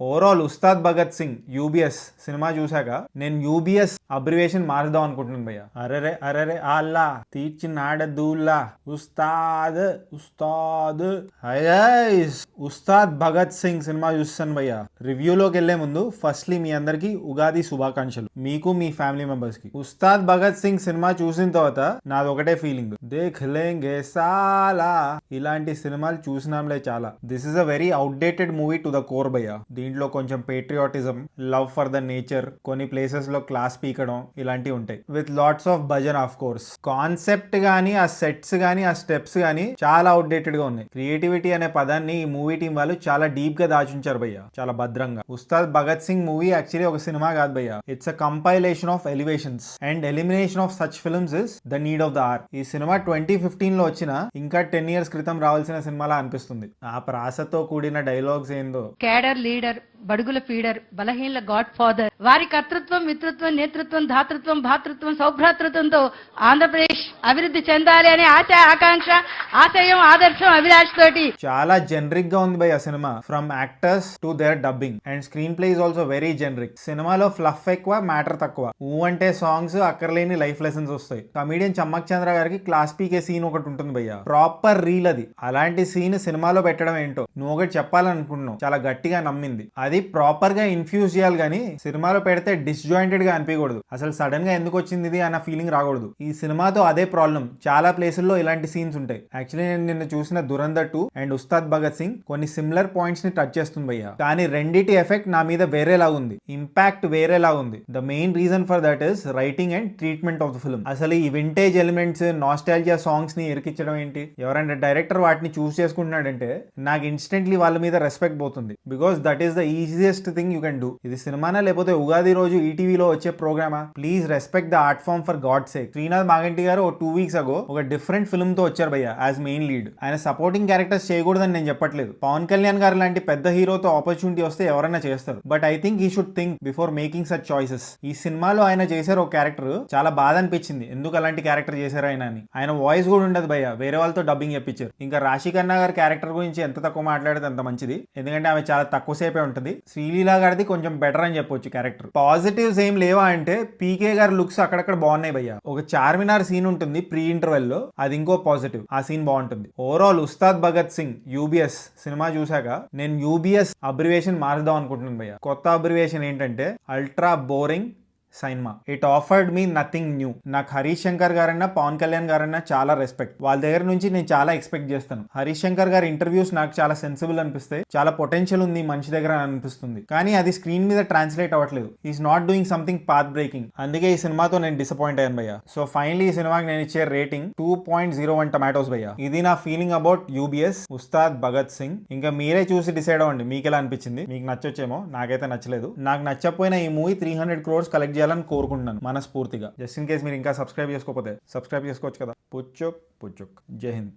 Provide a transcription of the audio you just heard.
Overall Ustaad Bhagat Singh UBS cinema చూసాక నేను UBS abbreviation మారుదాం అనుకుంటున్నాను భయ్య. అరరే అరరే అల్లా తీర్చినాడ దూల్లా ఉస్తాద్ ఉస్తాద్ ఉస్తాద్ భగత్ సింగ్ సినిమా చూస్తాను భయ్య. రివ్యూలోకి వెళ్లే ముందు ఫస్ట్లీ మీ అందరికి ఉగాది శుభాకాంక్షలు, మీకు మీ ఫ్యామిలీ మెంబర్స్ కి. ఉస్తాద్ భగత్ సింగ్ సినిమా చూసిన తర్వాత నాది ఒకటే ఫీలింగ్, దేఖ్ లేంగే సాలా. ఇలాంటి సినిమాలు చూసినాంలే చాలా. This is a very outdated movie to the core భయ్య. దీంట్లో కొంచెం patriotism, love for the nature, కొన్ని ప్లేసెస్ లో క్లాస్ పీకడం ఇలాంటివి ఉంటాయి. With lots of bhajan of course. Concept గానీ, ఆ సెట్స్ గానీ, ఆ స్టెప్స్ గానీ చాలా అవుట్డేటెడ్ గా ఉన్నాయి. క్రియేటివిటీ అనే పదాన్ని ఈ మూవీ టీం వాళ్ళు చాలా డీప్ గా దాచుంచారు భయ్య, చాలా భద్రంగా. ఉస్తాద్ భగత్ సింగ్ మూవీ యాక్చువల్లీ ఒక సినిమా కాదు భయ్య. It's a compilation of elevations and elimination of such films is the need of the hour. ఈ సినిమా 2015 లో వచ్చిన ఇంకా 10 years క్రితం రావాల్సిన సినిమాలా అనిపిస్తుంది. ఆ ప్రాసతో కూడిన డైలాగ్స్ ఏందో. కేడర్ లీడర్, బడుగుల ఫీడర్, బలహీనల గాడ్ ఫాదర్, వారి కర్తృత్వం, మిత్రత్వం, నేతృత్వం, ధాతృత్వం, భాతృత్వం, సౌభ్రాతృత్వంతో ఆంధ్రప్రదేశ్ అభివృద్ధి చెందాలి అనే ఆశ, ఆకాంక్ష, ఆశయం, ఆదర్శం, అభిలాష్ తోటి చాలా జనరిక్ గా ఉంది భయ్ ఆ cinema. From actors to their dubbing and screen play is also very generic. సినిమాలో ఫ్లఫ్ ఎక్కువ, మ్యాటర్ తక్కువ. అంటే సాంగ్స్ అక్కర్లేని లైఫ్ లెసన్స్ వస్తాయి. కమీడియన్ చమ్మక్ చంద్ర గారికి క్లాస్ పీకే సీన్ ఒకటి ఉంటుంది భయ్య, ప్రాపర్ రీల్ అది. అలాంటి సీన్ సినిమాలో పెట్టడం ఏంటో నువ్వు ఒకటి చెప్పాలనుకుంటున్నావు, చాలా గట్టిగా నమ్మింది. అది ప్రాపర్ గా ఇన్ఫ్యూజ్ చేయాలి కానీ సినిమాలో పెడితే డిస్జాయింటెడ్ గా అనిపించకూడదు. అసలు సడన్ గా ఎందుకు వచ్చింది ఇది అన్న ఫీలింగ్ రాకూడదు. ఈ సినిమాతో అదే ప్రాబ్లం. చాలా ప్లేసుల్లో ఇలాంటి సీన్స్ ఉంటాయి. యాక్చువల్లీ నేను నిన్న చూసిన దురంధర్ 2 అండ్ ఉస్తాద్ భగత్ సింగ్ కొన్ని సిమిలర్ పాయింట్స్ ని టచ్ చేస్తుంది భయ్య. కానీ రెండిటి ఎఫెక్ట్ నా మీద వేరేలా ఉంది, ఇంపాక్ట్ వేరేలా ఉంది. The main reason for that is writing and treatment of the film. అసలు ఈ వింటేజ్ ఎలిమెంట్స్, నాస్టాల్జియా సాంగ్స్ ని ఎరికించడం ఏంటి? ఎవరైనా డైరెక్టర్ వాటిని చూస్ చేసుకుంటున్నాడంటే నాకు ఇన్స్టెంట్లీ వాళ్ళ మీద రెస్పెక్ట్ పోతుంది. Because that is the easiest thing you can do. ఇది సినిమానా లేకపోతే ఉగాది రోజు ఈటీవీలో వచ్చే ప్రోగ్రామా? Please respect the art form for God sake. Srinath Maganti garu 2 weeks ago ఒక డిఫరెంట్ ఫిల్మ్ తో వచ్చారు భయ్య యాజ్ మెయిన్ లీడ్. ఆయన సపోర్టింగ్ క్యారెక్టర్స్ చేయకూడదని నేను చెప్పట్లేదు. పవన్ కళ్యాణ్ గారు లాంటి పెద్ద హీరోతో ఆపర్చునిటీ వస్తే ఎవరైనా చేస్తారు. But I think he should think before making such choices. ఈ సినిమాలో ఆయన చేశారు ఒక క్యారెక్టర్, చాలా బాధ అనిపించింది ఎందుకు అలాంటి క్యారెక్టర్ చేశారు ఆయన అని. ఆయన వాయిస్ కూడా ఉండదు భయ్య, వేరే వాళ్ళతో డబ్బింగ్ చెప్పించారు. ఇంకా రాశి ఖన్నా గారి క్యారెక్టర్ గురించి ఎంత తక్కువ మాట్లాడితే అంత మంచిది, ఎందుకంటే ఆమె చాలా తక్కువ సేపే ఉంటుంది. శ్రీలీలా గారిది కొంచెం బెటర్ అని చెప్పొచ్చు క్యారెక్టర్. పాజిటివ్స్ ఏం లేవా అంటే పీకే గారి లుక్స్ అక్కడక్కడ బాగున్నాయి భయ్య. ఒక చార్మినార్ సీన్ ఉంటుంది ప్రీ ఇంటర్వెల్ లో, అది ఇంకో పాజిటివ్. ఆ సీన్ బాగుంటుంది. Overall Ustaad Bhagat Singh UBS cinema చూసాక నేను యూబిఎస్ అబ్రివేషన్ మారుదాం అనుకుంటున్నాను భయ్య. కొత్త అబ్రివేషన్ ఏంటంటే ultra boring cinema. It offered me nothing new. నాకు హరీష్ శంకర్ గారన్నా, పవన్ కళ్యాణ్ గారన్నా చాలా రెస్పెక్ట్. వాళ్ళ దగ్గర నుంచి నేను చాలా ఎక్స్పెక్ట్ చేస్తాను. హరీష్ శంకర్ గారి ఇంటర్వ్యూస్ నాకు చాలా సెన్సిబుల్ అనిపిస్తాయి. చాలా పొటెన్షియల్ ఉంది మనిషి దగ్గర అనిపిస్తుంది. కానీ అది స్క్రీన్ మీద ట్రాన్స్లేట్ అవ్వట్లేదు. Is not doing something path breaking. అందుకే ఈ సినిమాతో నేను డిసప్పాయింట్ అయ్యాను భయ్య. సో ఫైనలీ ఈ సినిమాకి నేను ఇచ్చే రేటింగ్ 2.01 tomatoes భయ్య. ఇది నా feeling about UBS Ustaad Bhagat Singh. ఇంకా మీరే చూసి డిసైడ్ అవ్వండి మీకు ఎలా అనిపించింది. మీకు నచ్చొచ్చేమో, నాకైతే నచ్చలేదు. నాకు నచ్చకపోయినా ఈ మూవీ 300 crores కలెక్ట్ చేయాలని కోరుకుంటున్నాను మనస్ఫూర్తిగా. జస్ట్ ఇన్ కేస్ మీరు ఇంకా సబ్స్క్రైబ్ చేసుకోకపోతే సబ్స్క్రైబ్ చేసుకోవచ్చు కదా. పుచ్చుక్ పుచ్చుక్. జై హింద్.